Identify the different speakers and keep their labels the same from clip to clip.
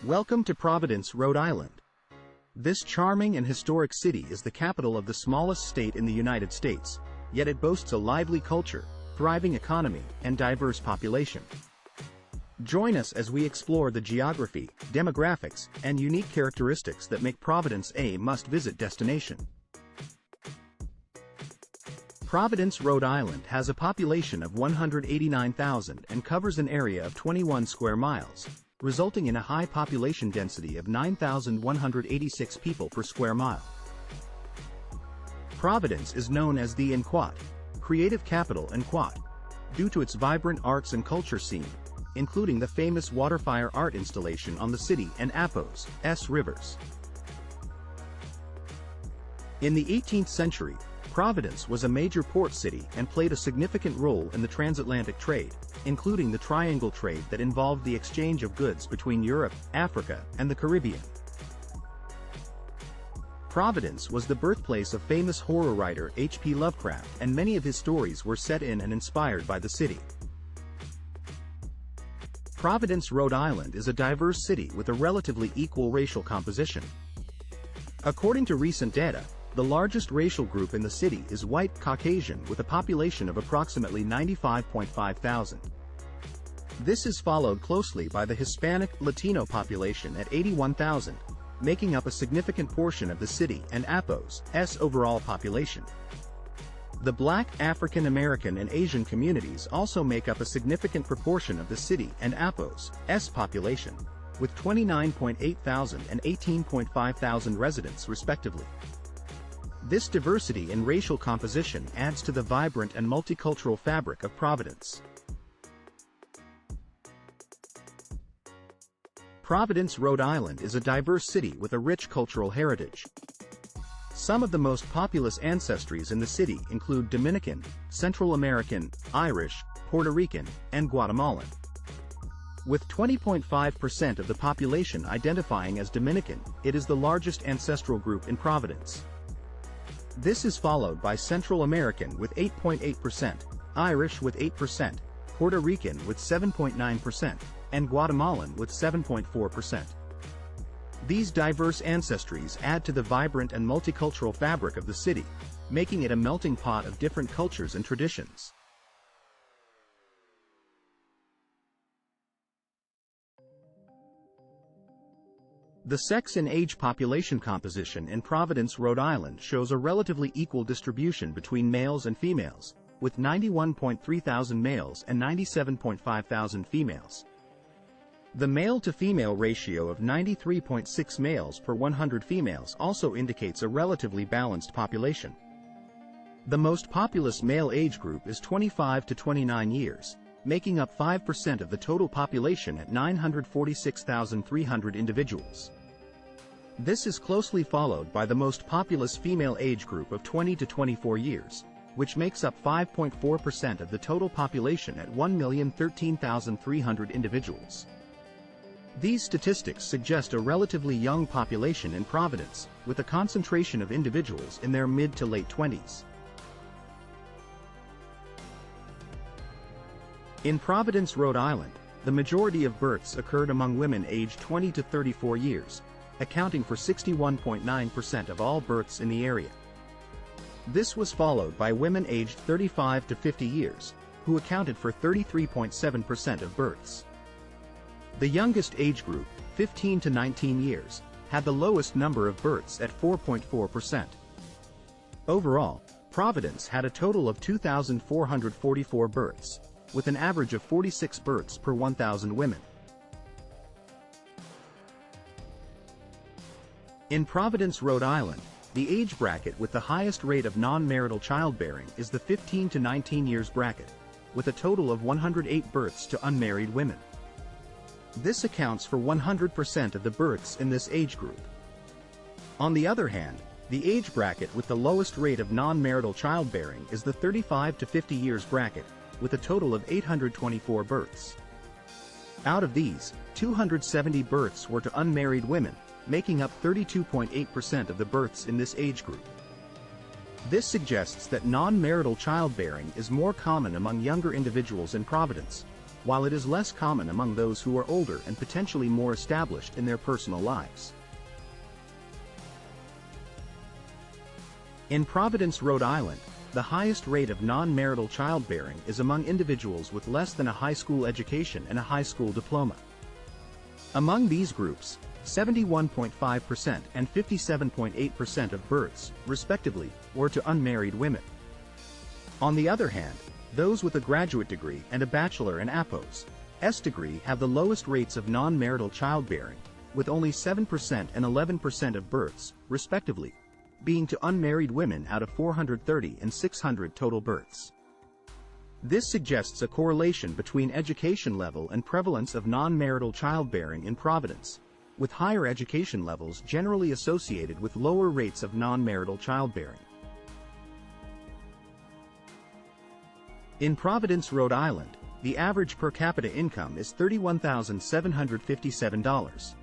Speaker 1: Welcome to Providence, Rhode Island. This charming and historic city is the capital of the smallest state in the United States, yet it boasts a lively culture, thriving economy, and diverse population. Join us as we explore the geography, demographics, and unique characteristics that make Providence a must-visit destination. Providence, Rhode Island has a population of 189,000 and covers an area of 21 square miles, resulting in a high population density of 9,186 people per square mile. Providence is known as the creative capital due to its vibrant arts and culture scene, including the famous waterfire art installation on the city and Appos' rivers. In the 18th century, Providence was a major port city and played a significant role in the transatlantic trade, including the triangle trade that involved the exchange of goods between Europe, Africa, and the Caribbean. Providence was the birthplace of famous horror writer H.P. Lovecraft, and many of his stories were set in and inspired by the city. Providence, Rhode Island is a diverse city with a relatively equal racial composition. According to recent data, the largest racial group in the city is white Caucasian with a population of approximately 95.5 thousand. This is followed closely by the Hispanic Latino population at 81,000, making up a significant portion of the city and Appos' overall population. The Black, African American and Asian communities also make up a significant proportion of the city and Appos' population, with 29.8 thousand and 18.5 thousand residents respectively. This diversity in racial composition adds to the vibrant and multicultural fabric of Providence. Providence, Rhode Island is a diverse city with a rich cultural heritage. Some of the most populous ancestries in the city include Dominican, Central American, Irish, Puerto Rican, and Guatemalan. With 20.5% of the population identifying as Dominican, it is the largest ancestral group in Providence. This is followed by Central American with 8.8%, Irish with 8%, Puerto Rican with 7.9%, and Guatemalan with 7.4%. These diverse ancestries add to the vibrant and multicultural fabric of the city, making it a melting pot of different cultures and traditions. The sex and age population composition in Providence, Rhode Island shows a relatively equal distribution between males and females, with 91.3 thousand males and 97.5 thousand females. The male-to-female ratio of 93.6 males per 100 females also indicates a relatively balanced population. The most populous male age group is 25 to 29 years, making up 5% of the total population at 946,300 individuals. This is closely followed by the most populous female age group of 20 to 24 years, which makes up 5.4% of the total population at 1,013,300 individuals. These statistics suggest a relatively young population in Providence, with a concentration of individuals in their mid to late 20s. In Providence, Rhode Island, the majority of births occurred among women aged 20 to 34 years, accounting for 61.9% of all births in the area. This was followed by women aged 35 to 50 years, who accounted for 33.7% of births. The youngest age group, 15 to 19 years, had the lowest number of births at 4.4%. Overall, Providence had a total of 2,444 births, with an average of 46 births per 1,000 women. In Providence, Rhode Island, the age bracket with the highest rate of non-marital childbearing is the 15 to 19 years bracket, with a total of 108 births to unmarried women. This accounts for 100% of the births in this age group. On the other hand, the age bracket with the lowest rate of non-marital childbearing is the 35 to 50 years bracket, with a total of 824 births. Out of these, 270 births were to unmarried women, making up 32.8% of the births in this age group. This suggests that non-marital childbearing is more common among younger individuals in Providence, while it is less common among those who are older and potentially more established in their personal lives. In Providence, Rhode Island, the highest rate of non-marital childbearing is among individuals with less than a high school education and a high school diploma. Among these groups, 71.5% and 57.8% of births, respectively, were to unmarried women. On the other hand, those with a graduate degree and a bachelor and APOS degree have the lowest rates of non-marital childbearing, with only 7% and 11% of births, respectively, being to unmarried women out of 430 and 600 total births. This suggests a correlation between education level and prevalence of non-marital childbearing in Providence, with higher education levels generally associated with lower rates of non-marital childbearing. In Providence, Rhode Island, the average per capita income is $31,757.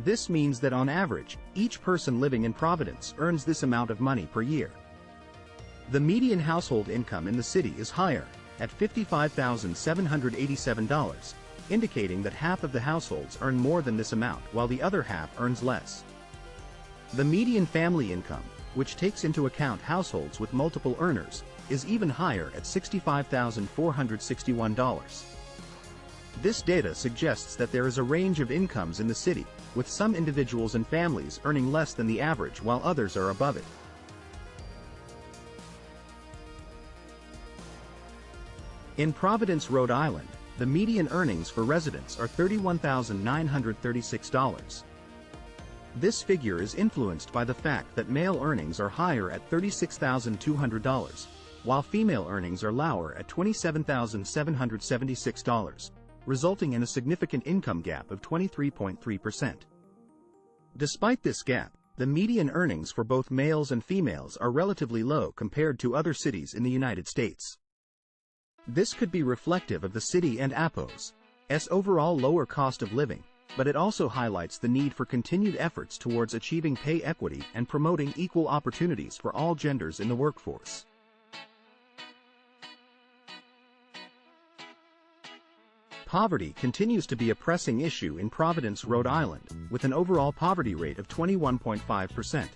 Speaker 1: This means that on average, each person living in Providence earns this amount of money per year. The median household income in the city is higher, at $55,787, indicating that half of the households earn more than this amount while the other half earns less. The median family income, which takes into account households with multiple earners, is even higher at $65,461. This data suggests that there is a range of incomes in the city, with some individuals and families earning less than the average while others are above it. In Providence, Rhode Island, the median earnings for residents are $31,936. This figure is influenced by the fact that male earnings are higher at $36,200, while female earnings are lower at $27,776. Resulting in a significant income gap of 23.3%. Despite this gap, the median earnings for both males and females are relatively low compared to other cities in the United States. This could be reflective of the city and APOS's overall lower cost of living, but it also highlights the need for continued efforts towards achieving pay equity and promoting equal opportunities for all genders in the workforce. Poverty continues to be a pressing issue in Providence, Rhode Island, with an overall poverty rate of 21.5%.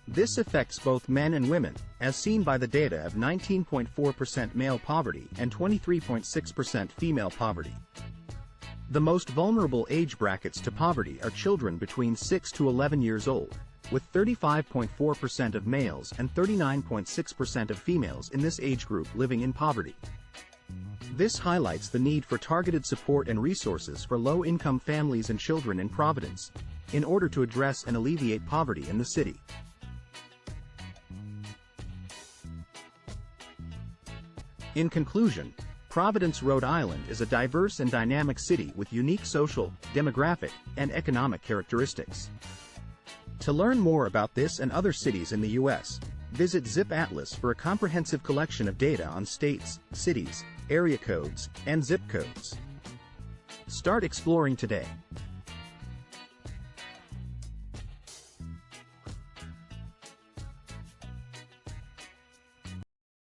Speaker 1: This affects both men and women, as seen by the data of 19.4% male poverty and 23.6% female poverty. The most vulnerable age brackets to poverty are children between 6 to 11 years old, with 35.4% of males and 39.6% of females in this age group living in poverty. This highlights the need for targeted support and resources for low-income families and children in Providence, in order to address and alleviate poverty in the city. In conclusion, Providence, Rhode Island is a diverse and dynamic city with unique social, demographic, and economic characteristics. To learn more about this and other cities in the U.S., visit Zip Atlas for a comprehensive collection of data on states, cities, area codes, and zip codes. Start exploring today.